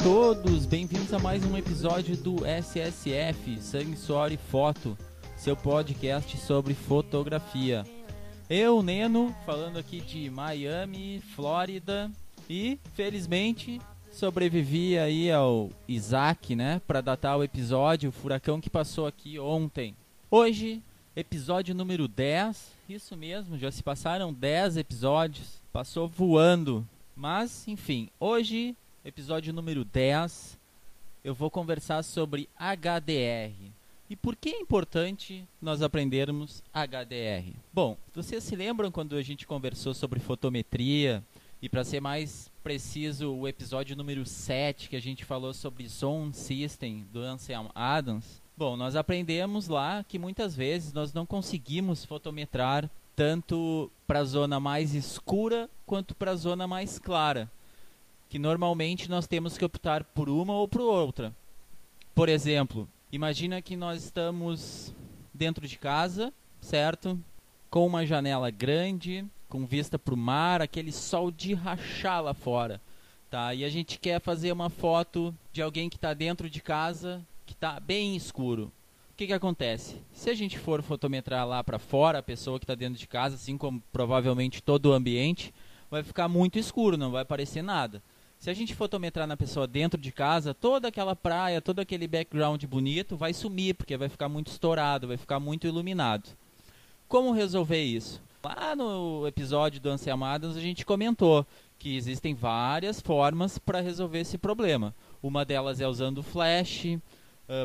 todos, bem-vindos a mais um episódio do SSF, Sangue, Suor e Foto, seu podcast sobre fotografia. Eu, Neno, falando aqui de Miami, Flórida, e felizmente sobrevivi aí ao Isaac, né, para datar o episódio, o furacão que passou aqui ontem. Hoje, episódio número 10, isso mesmo, já se passaram 10 episódios, passou voando. Mas, enfim, hoje, episódio número 10, eu vou conversar sobre HDR. E por que é importante nós aprendermos HDR? Bom, vocês se lembram quando a gente conversou sobre fotometria? E para ser mais preciso, o episódio número 7, que a gente falou sobre Zone System, do Ansel Adams? Bom, nós aprendemos lá que muitas vezes nós não conseguimos fotometrar tanto para a zona mais escura quanto para a zona mais clara, que normalmente nós temos que optar por uma ou por outra. Por exemplo, imagina que nós estamos dentro de casa, certo? Com uma janela grande, com vista para o mar, aquele sol de rachar lá fora, tá? E a gente quer fazer uma foto de alguém que está dentro de casa, que está bem escuro. O que acontece? Se a gente for fotometrar lá para fora, a pessoa que está dentro de casa, assim como provavelmente todo o ambiente, vai ficar muito escuro, não vai aparecer nada. Se a gente fotometrar na pessoa dentro de casa, toda aquela praia, todo aquele background bonito vai sumir, porque vai ficar muito estourado, vai ficar muito iluminado. Como resolver isso? Lá no episódio do Ansel Adams a gente comentou que existem várias formas para resolver esse problema. Uma delas é usando flash,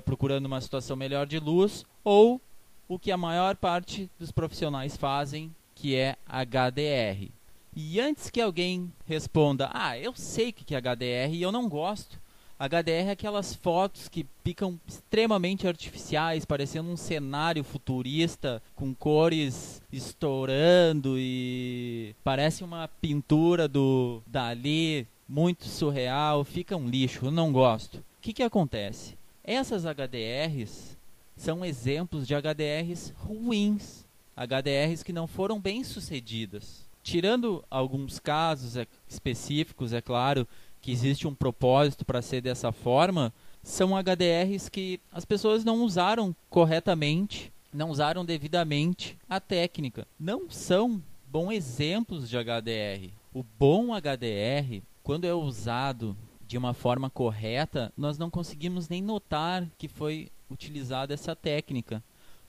procurando uma situação melhor de luz, ou o que a maior parte dos profissionais fazem, que é HDR. E antes que alguém responda, eu sei o que é HDR e eu não gosto. HDR é aquelas fotos que ficam extremamente artificiais, parecendo um cenário futurista, com cores estourando e parece uma pintura do Dalí, muito surreal, fica um lixo, eu não gosto. O que acontece? Essas HDRs são exemplos de HDRs ruins, HDRs que não foram bem sucedidas. Tirando alguns casos específicos, é claro, que existe um propósito para ser dessa forma, são HDRs que as pessoas não usaram corretamente, não usaram devidamente a técnica. Não são bons exemplos de HDR. O bom HDR, quando é usado de uma forma correta, nós não conseguimos nem notar que foi utilizada essa técnica.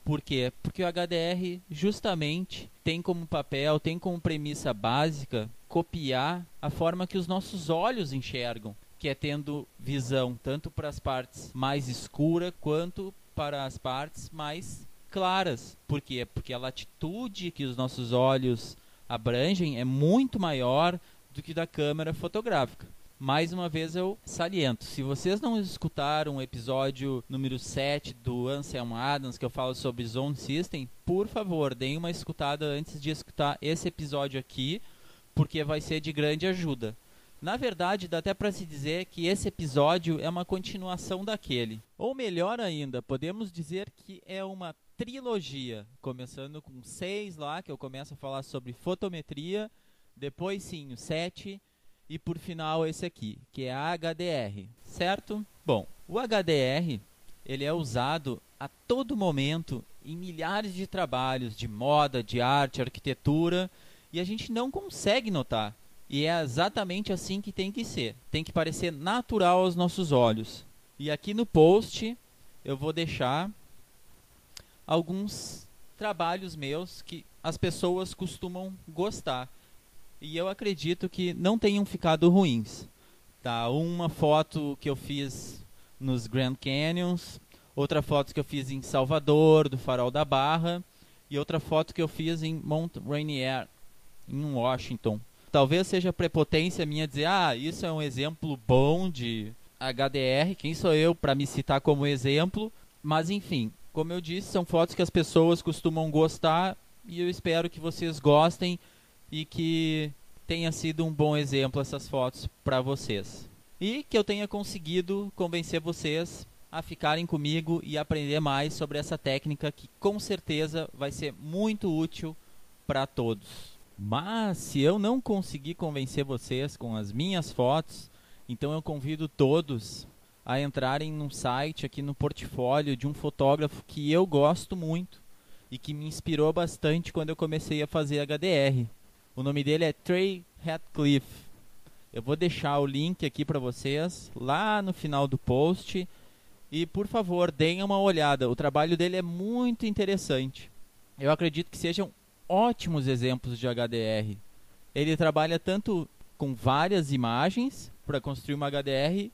Por quê? Porque o HDR justamente tem como papel, tem como premissa básica copiar a forma que os nossos olhos enxergam, que é tendo visão tanto para as partes mais escuras quanto para as partes mais claras. Por quê? Porque a latitude que os nossos olhos abrangem é muito maior do que da câmera fotográfica. Mais uma vez eu saliento, se vocês não escutaram o episódio número 7 do Ansel Adams, que eu falo sobre Zone System, por favor, deem uma escutada antes de escutar esse episódio aqui, porque vai ser de grande ajuda. Na verdade, dá até para se dizer que esse episódio é uma continuação daquele. Ou melhor ainda, podemos dizer que é uma trilogia, começando com 6 lá, que eu começo a falar sobre fotometria, depois sim o 7, e por final esse aqui, que é a HDR, certo? Bom, o HDR ele é usado a todo momento em milhares de trabalhos de moda, de arte, arquitetura, e a gente não consegue notar. E é exatamente assim que tem que ser. Tem que parecer natural aos nossos olhos. E aqui no post eu vou deixar alguns trabalhos meus que as pessoas costumam gostar. E eu acredito que não tenham ficado ruins. Tá? Uma foto que eu fiz nos Grand Canyons, outra foto que eu fiz em Salvador, do Farol da Barra, e outra foto que eu fiz em Mount Rainier, em Washington. Talvez seja prepotência minha dizer, isso é um exemplo bom de HDR, quem sou eu para me citar como exemplo? Mas enfim, como eu disse, são fotos que as pessoas costumam gostar e eu espero que vocês gostem e que tenha sido um bom exemplo essas fotos para vocês. E que eu tenha conseguido convencer vocês a ficarem comigo e aprender mais sobre essa técnica que com certeza vai ser muito útil para todos. Mas se eu não conseguir convencer vocês com as minhas fotos, Então eu convido todos a entrarem num site aqui no portfólio de um fotógrafo que eu gosto muito e que me inspirou bastante quando eu comecei a fazer HDR. O nome dele é Trey Ratcliffe. Eu vou deixar o link aqui para vocês lá no final do post e, por favor, deem uma olhada. O trabalho dele é muito interessante. Eu acredito que sejam ótimos exemplos de HDR. Ele trabalha tanto com várias imagens para construir uma HDR,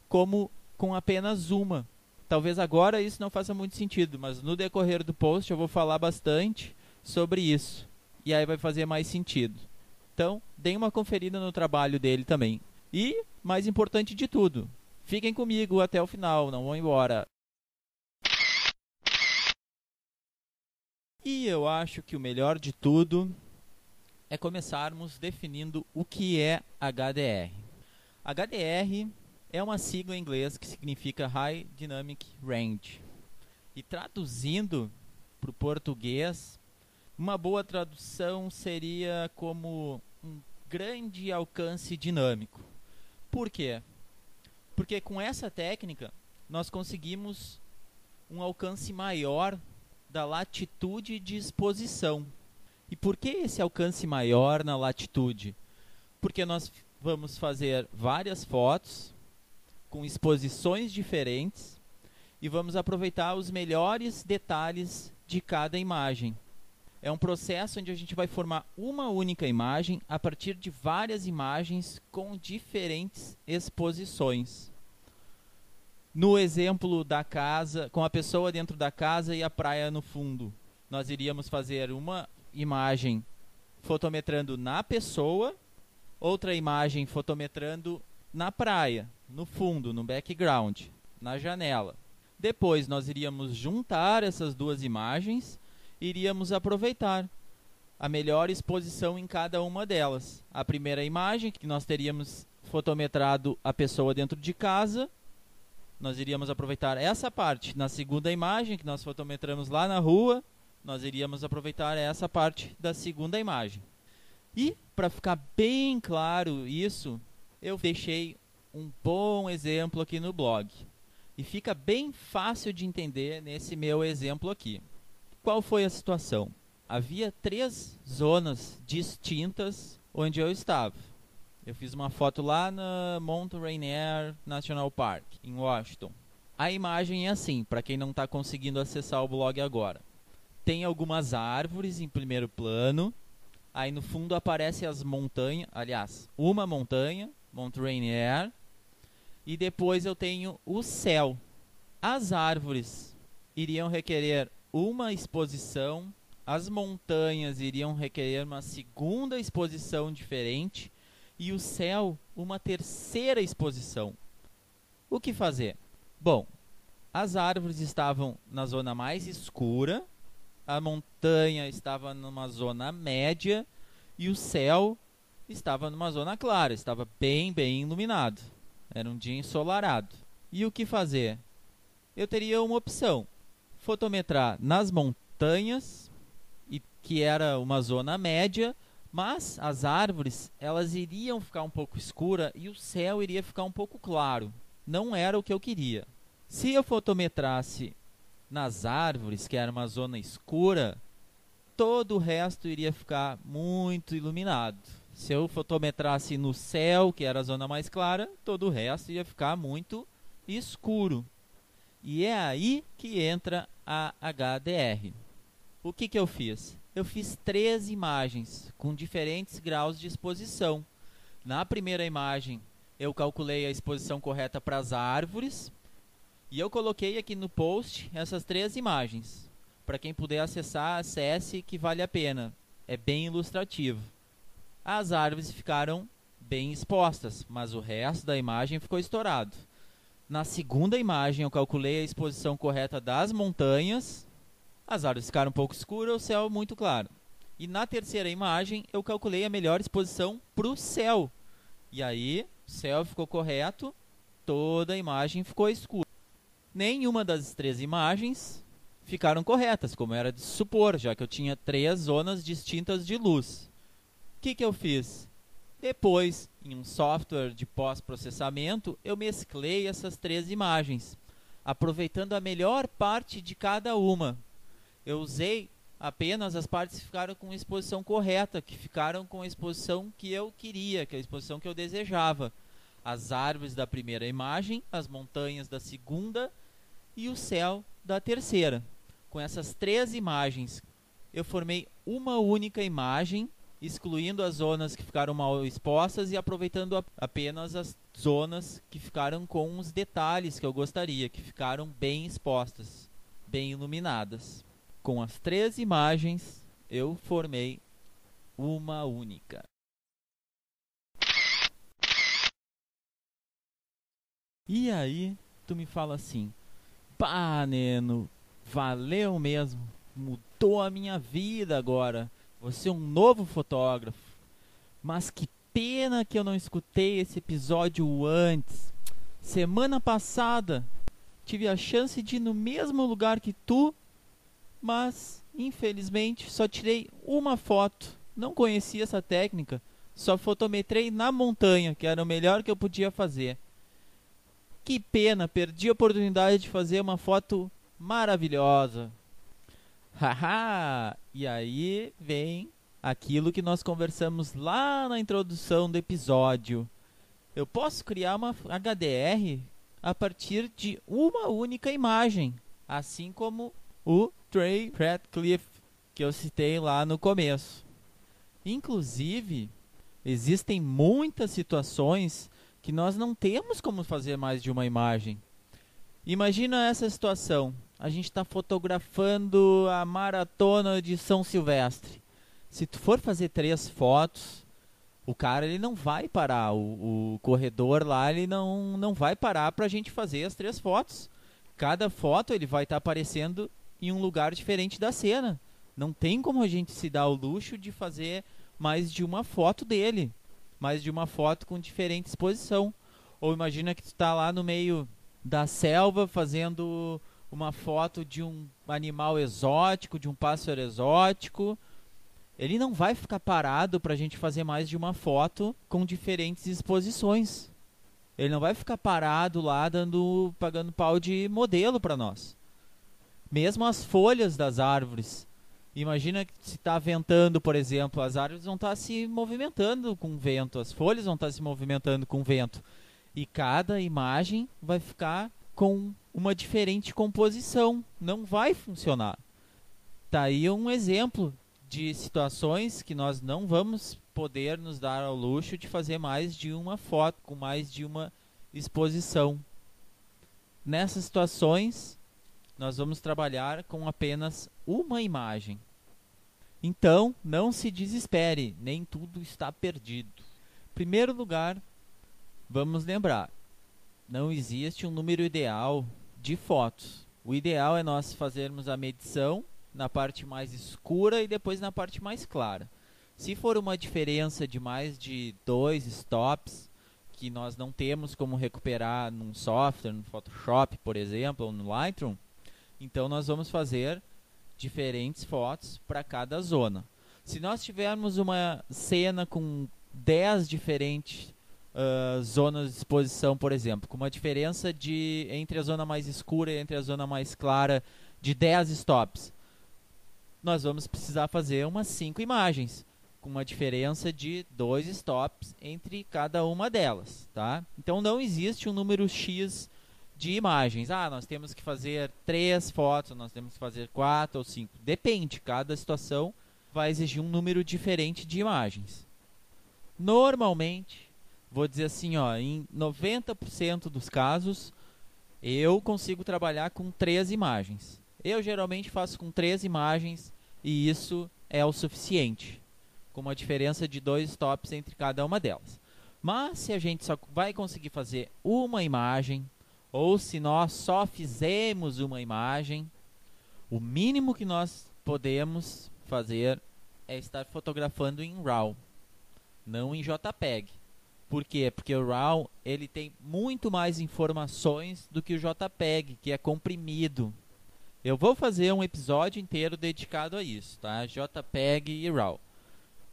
como com apenas uma. Talvez agora isso não faça muito sentido, mas no decorrer do post eu vou falar bastante sobre isso. E aí vai fazer mais sentido. Então, deem uma conferida no trabalho dele também. E, mais importante de tudo, fiquem comigo até o final, não vão embora. E eu acho que o melhor de tudo é começarmos definindo o que é HDR. HDR é uma sigla em inglês que significa High Dynamic Range. E traduzindo para o português, uma boa tradução seria como um grande alcance dinâmico. Por quê? Porque com essa técnica nós conseguimos um alcance maior da latitude de exposição. E por que esse alcance maior na latitude? Porque nós vamos fazer várias fotos com exposições diferentes e vamos aproveitar os melhores detalhes de cada imagem. É um processo onde a gente vai formar uma única imagem a partir de várias imagens com diferentes exposições. No exemplo da casa, com a pessoa dentro da casa e a praia no fundo, nós iríamos fazer uma imagem fotometrando na pessoa, outra imagem fotometrando na praia, no fundo, no background, na janela. Depois nós iríamos juntar essas duas imagens, iríamos aproveitar a melhor exposição em cada uma delas. A primeira imagem, que nós teríamos fotometrado a pessoa dentro de casa, nós iríamos aproveitar essa parte. Na segunda imagem, que nós fotometramos lá na rua, nós iríamos aproveitar essa parte da segunda imagem. E, para ficar bem claro isso, eu deixei um bom exemplo aqui no blog. E fica bem fácil de entender nesse meu exemplo aqui. Qual foi a situação? Havia 3 zonas distintas onde eu estava. Eu fiz uma foto lá na Mount Rainier National Park, em Washington. A imagem é assim, para quem não está conseguindo acessar o blog agora. Tem algumas árvores em primeiro plano. Aí no fundo aparecem as montanhas, aliás, uma montanha, Mount Rainier. E depois eu tenho o céu. As árvores iriam requerer uma exposição, as montanhas iriam requerer uma segunda exposição diferente e o céu uma terceira exposição. O que fazer? Bom, as árvores estavam na zona mais escura, a montanha estava numa zona média e o céu estava numa zona clara, estava bem iluminado. Era um dia ensolarado. E o que fazer? Eu teria uma opção: fotometrar nas montanhas, que era uma zona média, mas as árvores elas iriam ficar um pouco escuras e o céu iria ficar um pouco claro. Não era o que eu queria. Se eu fotometrasse nas árvores, que era uma zona escura, todo o resto iria ficar muito iluminado. Se eu fotometrasse no céu, que era a zona mais clara, todo o resto ia ficar muito escuro. E é aí que entra a HDR. O que eu fiz? Eu fiz 3 imagens com diferentes graus de exposição. Na primeira imagem, eu calculei a exposição correta para as árvores. E eu coloquei aqui no post essas 3 imagens. Para quem puder acessar, acesse, que vale a pena. É bem ilustrativo. As árvores ficaram bem expostas, mas o resto da imagem ficou estourado. Na segunda imagem, eu calculei a exposição correta das montanhas. As árvores ficaram um pouco escuras, o céu muito claro. E na terceira imagem, eu calculei a melhor exposição para o céu. E aí, o céu ficou correto, toda a imagem ficou escura. Nenhuma das 3 imagens ficaram corretas, como era de supor, já que eu tinha 3 zonas distintas de luz. O que eu fiz? Depois, em um software de pós-processamento, eu mesclei essas 3 imagens, aproveitando a melhor parte de cada uma. Eu usei apenas as partes que ficaram com a exposição correta, que ficaram com a exposição que eu queria, que é a exposição que eu desejava. As árvores da primeira imagem, as montanhas da segunda e o céu da terceira. Com essas 3 imagens, eu formei uma única imagem, excluindo as zonas que ficaram mal expostas e aproveitando apenas as zonas que ficaram com os detalhes que eu gostaria, que ficaram bem expostas, bem iluminadas. Com as 3 imagens, eu formei uma única. E aí, tu me fala assim: pá, Neno, valeu mesmo, mudou a minha vida agora. Você é um novo fotógrafo. Mas que pena que eu não escutei esse episódio antes. Semana passada tive a chance de ir no mesmo lugar que tu, mas infelizmente só tirei uma foto. Não conhecia essa técnica, só fotometrei na montanha, que era o melhor que eu podia fazer. Que pena, perdi a oportunidade de fazer uma foto maravilhosa. Haha! E aí vem aquilo que nós conversamos lá na introdução do episódio. Eu posso criar uma HDR a partir de uma única imagem, assim como o Trey Ratcliffe, que eu citei lá no começo. Inclusive, existem muitas situações que nós não temos como fazer mais de uma imagem. Imagina essa situação: a gente está fotografando a maratona de São Silvestre. Se tu for fazer 3 fotos, o cara ele não vai parar, o corredor lá ele não vai parar para a gente fazer as 3 fotos. Cada foto ele vai estar aparecendo em um lugar diferente da cena. Não tem como a gente se dar o luxo de fazer mais de uma foto dele, mais de uma foto com diferente exposição. Ou imagina que tu está lá no meio da selva fazendo uma foto de um animal exótico, de um pássaro exótico. Ele não vai ficar parado para a gente fazer mais de uma foto com diferentes exposições. Ele não vai ficar parado lá pagando pau de modelo para nós. Mesmo as folhas das árvores. Imagina que se está ventando, por exemplo, as árvores vão estar se movimentando com o vento, as folhas vão estar se movimentando com o vento. E cada imagem vai ficar com uma diferente composição. Não vai funcionar. Tá aí um exemplo de situações que nós não vamos poder nos dar ao luxo de fazer mais de uma foto, com mais de uma exposição. Nessas situações, nós vamos trabalhar com apenas uma imagem. Então, não se desespere, nem tudo está perdido. Em primeiro lugar, vamos lembrar, não existe um número ideal de fotos. O ideal é nós fazermos a medição na parte mais escura e depois na parte mais clara. Se for uma diferença de mais de 2 stops, que nós não temos como recuperar num software, no Photoshop, por exemplo, ou no Lightroom, então nós vamos fazer diferentes fotos para cada zona. Se nós tivermos uma cena com 10 diferentes zonas de exposição, por exemplo, com uma diferença entre a zona mais escura e entre a zona mais clara de 10 stops, nós vamos precisar fazer umas 5 imagens, com uma diferença de 2 stops entre cada uma delas, tá? Então não existe um número X de imagens. Nós temos que fazer 3 fotos, nós temos que fazer 4 ou 5. Depende, cada situação vai exigir um número diferente de imagens. Normalmente, vou dizer assim, em 90% dos casos, eu consigo trabalhar com 3 imagens. Eu geralmente faço com 3 imagens e isso é o suficiente, com uma diferença de 2 stops entre cada uma delas. Mas se a gente só vai conseguir fazer uma imagem, ou se nós só fizemos uma imagem, o mínimo que nós podemos fazer é estar fotografando em RAW, não em JPEG. Por quê? Porque o RAW ele tem muito mais informações do que o JPEG, que é comprimido. Eu vou fazer um episódio inteiro dedicado a isso, tá? JPEG e RAW.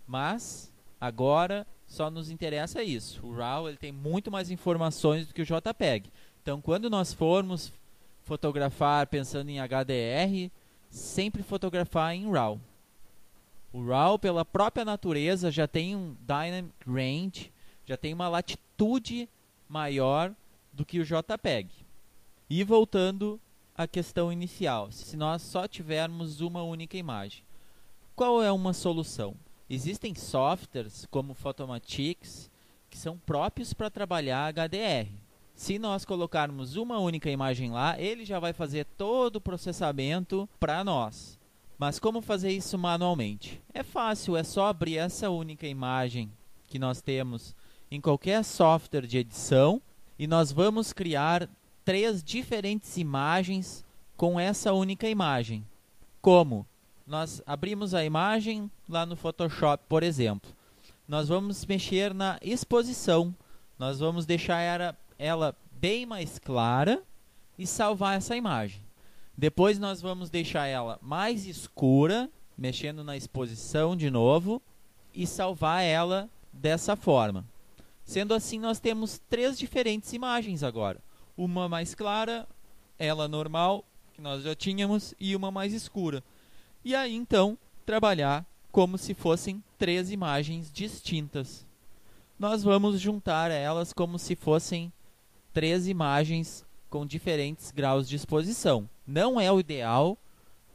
Mas, agora, só nos interessa isso. O RAW ele tem muito mais informações do que o JPEG. Então, quando nós formos fotografar pensando em HDR, sempre fotografar em RAW. O RAW, pela própria natureza, já tem um Dynamic Range, já tem uma latitude maior do que o JPEG. E voltando à questão inicial, se nós só tivermos uma única imagem, qual é uma solução? Existem softwares como Photomatix que são próprios para trabalhar HDR. Se nós colocarmos uma única imagem lá, ele já vai fazer todo o processamento para nós. Mas como fazer isso manualmente? É fácil, é só abrir essa única imagem que nós temos em qualquer software de edição e nós vamos criar 3 diferentes imagens com essa única imagem. Como? Nós abrimos a imagem lá no Photoshop, por exemplo. Nós vamos mexer na exposição. Nós vamos deixar ela bem mais clara e salvar essa imagem. Depois nós vamos deixar ela mais escura, mexendo na exposição de novo, e salvar ela dessa forma. Sendo assim, nós temos 3 diferentes imagens agora. Uma mais clara, ela normal, que nós já tínhamos, e uma mais escura. E aí, então, trabalhar como se fossem 3 imagens distintas. Nós vamos juntar elas como se fossem 3 imagens com diferentes graus de exposição. Não é o ideal,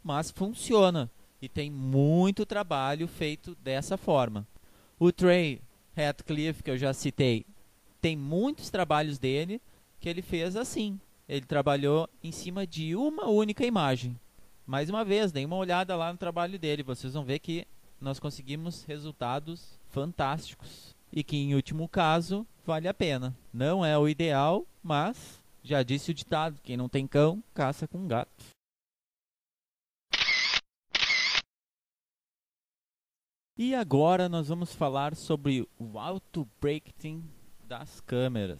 mas funciona. E tem muito trabalho feito dessa forma. O Trey Ratcliffe, que eu já citei, tem muitos trabalhos dele que ele fez assim. Ele trabalhou em cima de uma única imagem. Mais uma vez, deem uma olhada lá no trabalho dele. Vocês vão ver que nós conseguimos resultados fantásticos. E que, em último caso, vale a pena. Não é o ideal, mas já disse o ditado: quem não tem cão, caça com gato. E agora nós vamos falar sobre o auto-bracketing das câmeras.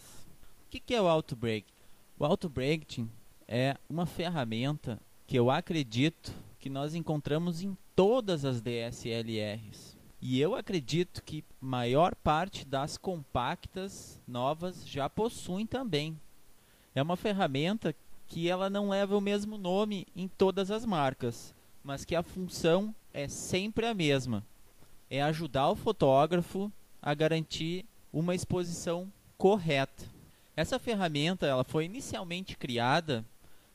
O que é o auto-bracketing? O auto-bracketing é uma ferramenta que eu acredito que nós encontramos em todas as DSLRs. E eu acredito que maior parte das compactas novas já possuem também. É uma ferramenta que ela não leva o mesmo nome em todas as marcas, mas que a função é sempre a mesma. É ajudar o fotógrafo a garantir uma exposição correta. Essa ferramenta ela foi inicialmente criada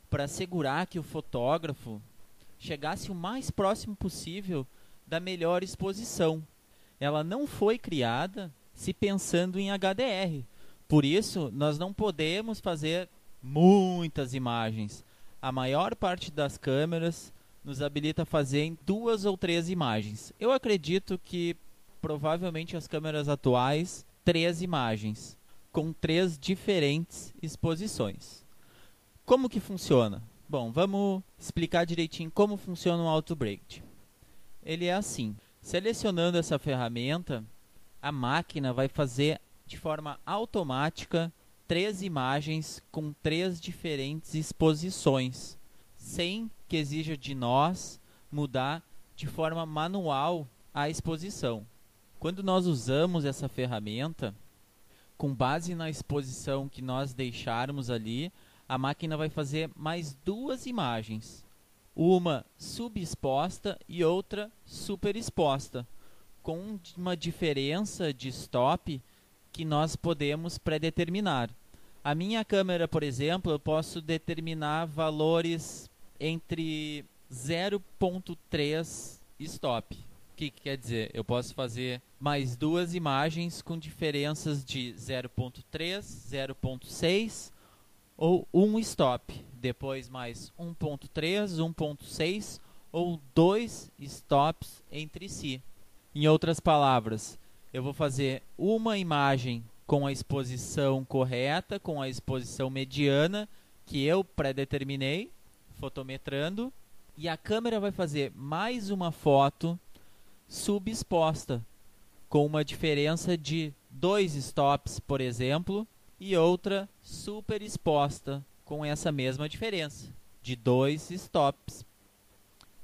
para assegurar que o fotógrafo chegasse o mais próximo possível da melhor exposição. Ela não foi criada se pensando em HDR. Por isso, nós não podemos fazer muitas imagens. A maior parte das câmeras nos habilita a fazer em 2 ou 3 imagens. Eu acredito que provavelmente as câmeras atuais 3 imagens com 3 diferentes exposições. Como que funciona? Bom, vamos explicar direitinho como funciona o auto-bracketing. Ele é assim: selecionando essa ferramenta, a máquina vai fazer de forma automática 3 imagens com 3 diferentes exposições, sem que exija de nós mudar de forma manual a exposição. Quando nós usamos essa ferramenta, com base na exposição que nós deixarmos ali, a máquina vai fazer mais 2 imagens, uma subexposta e outra superexposta, com uma diferença de stop que nós podemos pré-determinar. A minha câmera, por exemplo, eu posso determinar valores entre 0.3 stop. O que quer dizer? Eu posso fazer mais 2 imagens com diferenças de 0.3, 0.6 ou 1 stop. Depois mais 1.3, 1.6 ou 2 stops entre si. Em outras palavras, eu vou fazer uma imagem com a exposição correta, com a exposição mediana que eu pré-determinei, fotometrando, e a câmera vai fazer mais uma foto subexposta, com uma diferença de 2 stops, por exemplo, e outra superexposta, com essa mesma diferença, de 2 stops.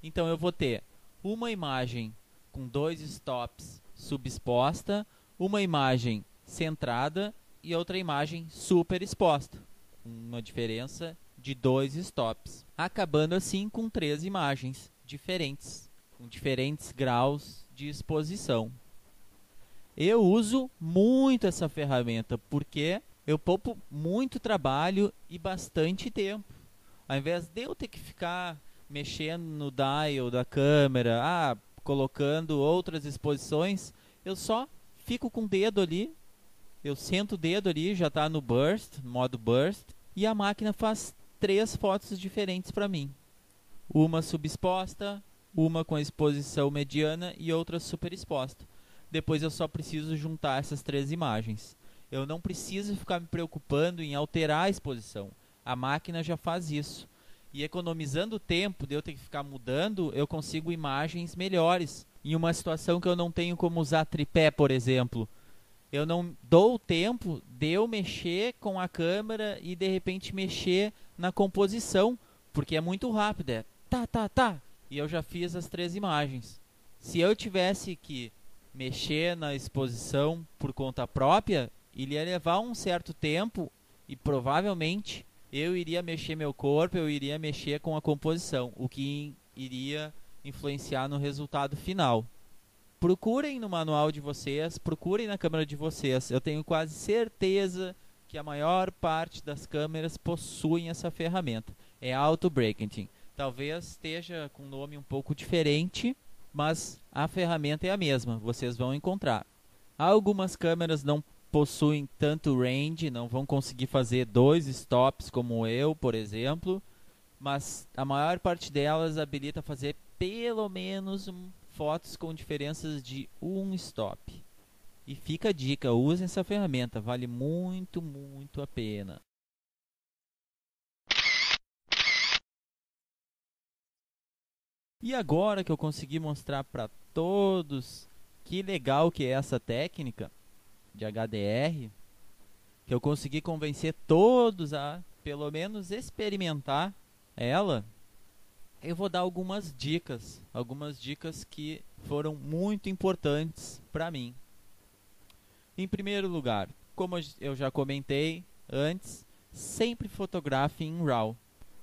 Então eu vou ter uma imagem com 2 stops subexposta, uma imagem centrada e outra imagem super exposta, uma diferença de 2 stops, acabando assim com 3 imagens diferentes, com diferentes graus de exposição. Eu uso muito essa ferramenta porque eu poupo muito trabalho e bastante tempo. Ao invés de eu ter que ficar mexendo no dial da câmera, colocando outras exposições, eu só fico com o dedo ali, eu sento o dedo ali, já está no burst, modo burst, e a máquina faz 3 fotos diferentes para mim. Uma subexposta, uma com a exposição mediana e outra super exposta. Depois eu só preciso juntar essas 3 imagens. Eu não preciso ficar me preocupando em alterar a exposição. A máquina já faz isso. E economizando o tempo de eu ter que ficar mudando, eu consigo imagens melhores. Em uma situação que eu não tenho como usar tripé, por exemplo. Eu não dou o tempo de eu mexer com a câmera e de repente mexer na composição. Porque é muito rápido. É tá. E eu já fiz as 3 imagens. Se eu tivesse que mexer na exposição por conta própria, ele ia levar um certo tempo e provavelmente eu iria mexer meu corpo, eu iria mexer com a composição, o que iria influenciar no resultado final. Procurem no manual de vocês, procurem na câmera de vocês. Eu tenho quase certeza que a maior parte das câmeras possuem essa ferramenta. É Auto Bracketing. Talvez esteja com um nome um pouco diferente, mas a ferramenta é a mesma, vocês vão encontrar. Algumas câmeras não possuem tanto range, não vão conseguir fazer 2 stops como eu, por exemplo, mas a maior parte delas habilita a fazer pelo menos fotos com diferenças de 1 stop. E fica a dica, usem essa ferramenta, vale muito, muito a pena. E agora que eu consegui mostrar para todos que legal que é essa técnica de HDR, que eu consegui convencer todos a pelo menos experimentar ela, eu vou dar algumas dicas que foram muito importantes para mim. Em primeiro lugar, como eu já comentei antes, sempre fotografe em RAW.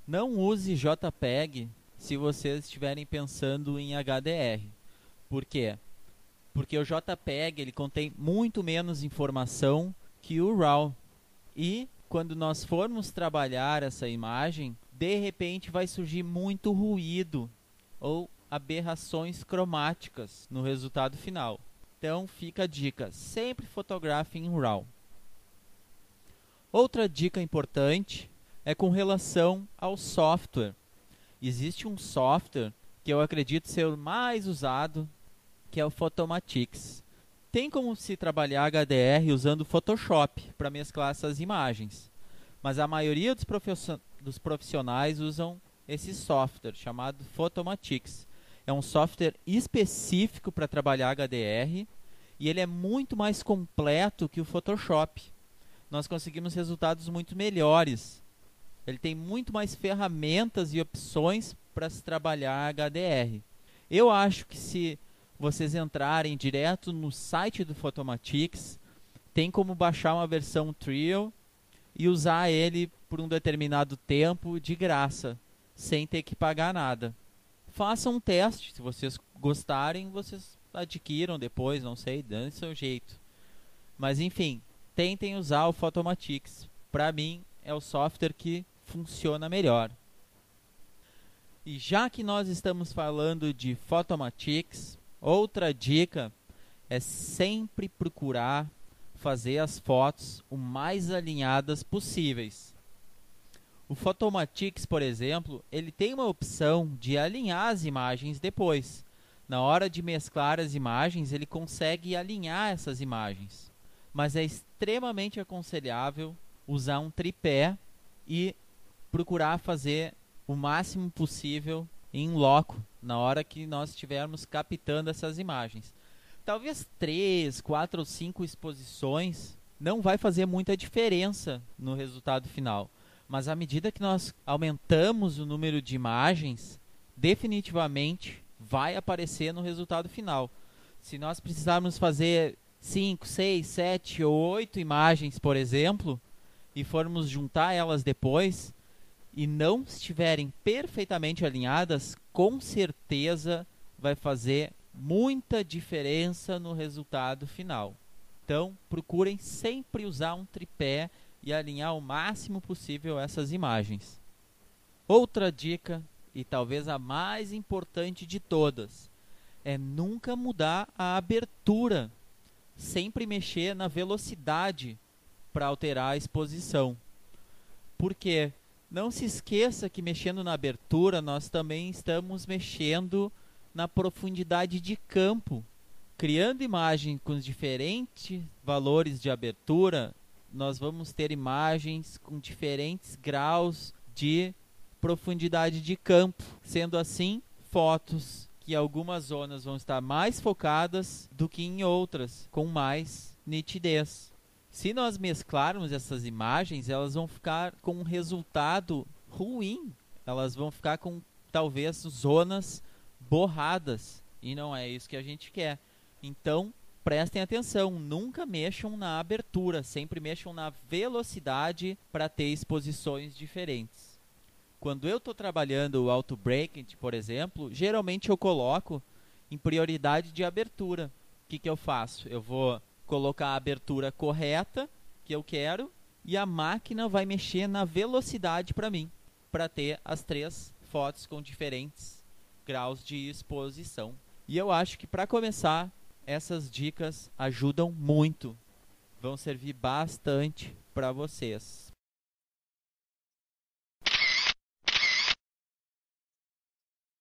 Não use JPEG se vocês estiverem pensando em HDR. Por quê? Porque o JPEG ele contém muito menos informação que o RAW. E quando nós formos trabalhar essa imagem, de repente vai surgir muito ruído ou aberrações cromáticas no resultado final. Então fica a dica, sempre fotografe em RAW. Outra dica importante é com relação ao software. Existe um software que eu acredito ser o mais usado, que é o Photomatix. Tem como se trabalhar HDR usando o Photoshop para mesclar essas imagens. Mas a maioria dos profissionais usam esse software chamado Photomatix. É um software específico para trabalhar HDR e ele é muito mais completo que o Photoshop. Nós conseguimos resultados muito melhores. Ele tem muito mais ferramentas e opções para se trabalhar HDR. Eu acho que se vocês entrarem direto no site do Photomatix, tem como baixar uma versão trial e usar ele por um determinado tempo de graça, sem ter que pagar nada. Façam um teste, se vocês gostarem, vocês adquiram depois, não sei, dando seu jeito. Mas enfim, tentem usar o Photomatix. Para mim, é o software que funciona melhor. E já que nós estamos falando de Photomatix, outra dica é sempre procurar fazer as fotos o mais alinhadas possíveis. O Photomatix, por exemplo, ele tem uma opção de alinhar as imagens depois. Na hora de mesclar as imagens, ele consegue alinhar essas imagens. Mas é extremamente aconselhável usar um tripé e procurar fazer o máximo possível em loco, na hora que nós estivermos captando essas imagens. Talvez 3, 4 ou 5 exposições não vai fazer muita diferença no resultado final. Mas à medida que nós aumentamos o número de imagens, definitivamente vai aparecer no resultado final. Se nós precisarmos fazer 5, 6, 7 ou 8 imagens, por exemplo, e formos juntar elas depois e não estiverem perfeitamente alinhadas, com certeza vai fazer muita diferença no resultado final. Então, procurem sempre usar um tripé e alinhar o máximo possível essas imagens. Outra dica, e talvez a mais importante de todas, é nunca mudar a abertura. Sempre mexer na velocidade para alterar a exposição. Porque não se esqueça que mexendo na abertura, nós também estamos mexendo na profundidade de campo. Criando imagem com diferentes valores de abertura, nós vamos ter imagens com diferentes graus de profundidade de campo. Sendo assim, fotos que algumas zonas vão estar mais focadas do que em outras, com mais nitidez. Se nós mesclarmos essas imagens, elas vão ficar com um resultado ruim. Elas vão ficar com, talvez, zonas borradas. E não é isso que a gente quer. Então, prestem atenção. Nunca mexam na abertura. Sempre mexam na velocidade para ter exposições diferentes. Quando eu estou trabalhando o auto breaking, por exemplo, geralmente eu coloco em prioridade de abertura. O que eu faço? Eu vou colocar a abertura correta que eu quero e a máquina vai mexer na velocidade para mim, para ter as 3 fotos com diferentes graus de exposição. E eu acho que para começar, essas dicas ajudam muito. Vão servir bastante para vocês.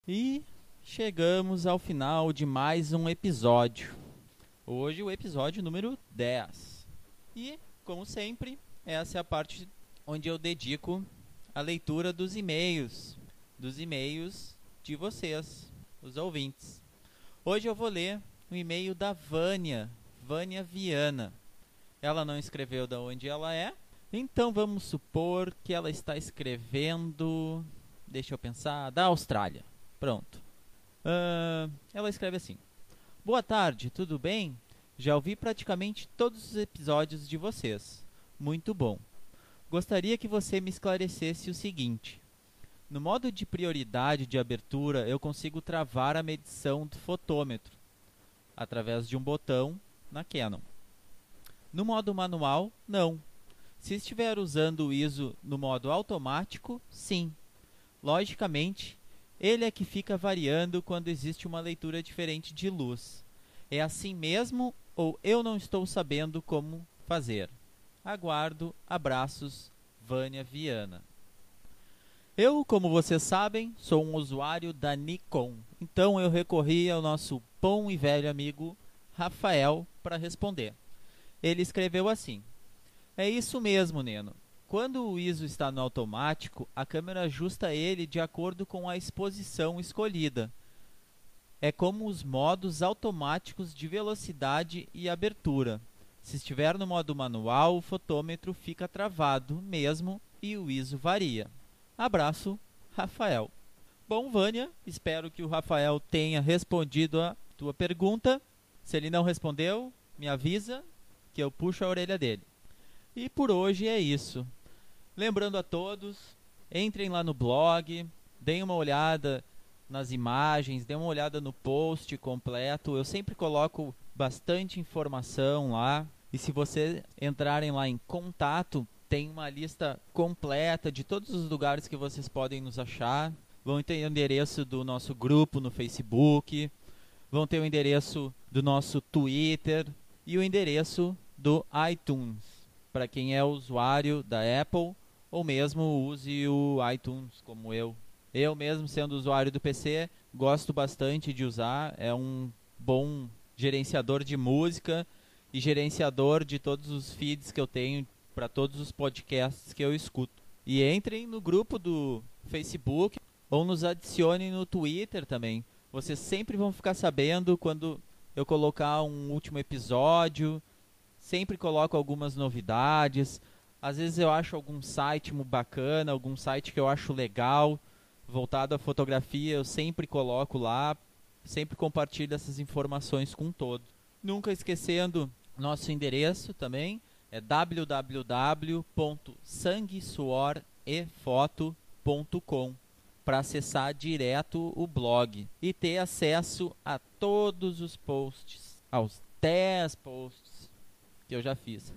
E chegamos ao final de mais um episódio. Hoje o episódio número 10. E, como sempre, essa é a parte onde eu dedico a leitura dos e-mails de vocês, os ouvintes. Hoje eu vou ler o e-mail da Vânia Viana. Ela não escreveu de onde ela é, então vamos supor que ela está escrevendo, deixa eu pensar, da Austrália. Pronto. Ela escreve assim: boa tarde, tudo bem? Já ouvi praticamente todos os episódios de vocês. Muito bom. Gostaria que você me esclarecesse o seguinte. No modo de prioridade de abertura, eu consigo travar a medição do fotômetro através de um botão na Canon. No modo manual, não. Se estiver usando o ISO no modo automático, sim. Logicamente, ele é que fica variando quando existe uma leitura diferente de luz. É assim mesmo ou eu não estou sabendo como fazer? Aguardo. Abraços, Vânia Viana. Eu, como vocês sabem, sou um usuário da Nikon. Então eu recorri ao nosso bom e velho amigo Rafael para responder. Ele escreveu assim: é isso mesmo, Neno. Quando o ISO está no automático, a câmera ajusta ele de acordo com a exposição escolhida. É como os modos automáticos de velocidade e abertura. Se estiver no modo manual, o fotômetro fica travado mesmo e o ISO varia. Abraço, Rafael. Bom, Vânia, espero que o Rafael tenha respondido a tua pergunta. Se ele não respondeu, me avisa que eu puxo a orelha dele. E por hoje é isso. Lembrando a todos, entrem lá no blog, deem uma olhada nas imagens, deem uma olhada no post completo. Eu sempre coloco bastante informação lá. E se vocês entrarem lá em contato, tem uma lista completa de todos os lugares que vocês podem nos achar. Vão ter o endereço do nosso grupo no Facebook, vão ter o endereço do nosso Twitter e o endereço do iTunes, para quem é usuário da Apple ou mesmo use o iTunes como eu. Eu mesmo, sendo usuário do PC, gosto bastante de usar. É um bom gerenciador de música e gerenciador de todos os feeds que eu tenho para todos os podcasts que eu escuto. E entrem no grupo do Facebook ou nos adicionem no Twitter também. Vocês sempre vão ficar sabendo quando eu colocar um último episódio. Sempre coloco algumas novidades. Às vezes eu acho algum site bacana, algum site que eu acho legal, voltado à fotografia, eu sempre coloco lá, sempre compartilho essas informações com todos. Nunca esquecendo Nosso endereço também é www.sanguesuorefoto.com para acessar direto o blog e ter acesso a todos os posts, aos 10 posts que eu já fiz.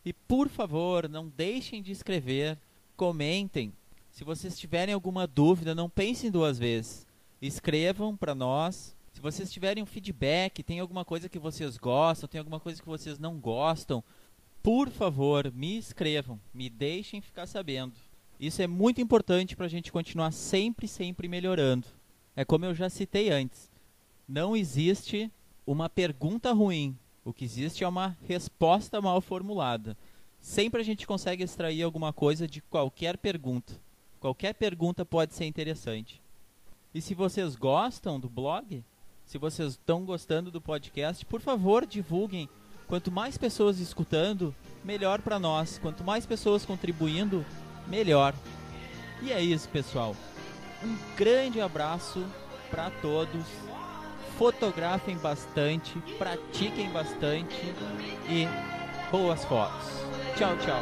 E por favor, não deixem de escrever, comentem. Se vocês tiverem alguma dúvida, não pensem duas vezes. Escrevam para nós. Se vocês tiverem um feedback, tem alguma coisa que vocês gostam, tem alguma coisa que vocês não gostam, por favor, me escrevam, me deixem ficar sabendo. Isso é muito importante para a gente continuar sempre melhorando. É como eu já citei antes, não existe uma pergunta ruim, o que existe é uma resposta mal formulada. Sempre a gente consegue extrair alguma coisa de qualquer pergunta. Qualquer pergunta pode ser interessante. E se vocês gostam do blog, se vocês estão gostando do podcast, por favor, divulguem. Quanto mais pessoas escutando, melhor para nós. Quanto mais pessoas contribuindo, melhor. E é isso, pessoal. Um grande abraço para todos. Fotografem bastante, pratiquem bastante e boas fotos. Tchau, tchau.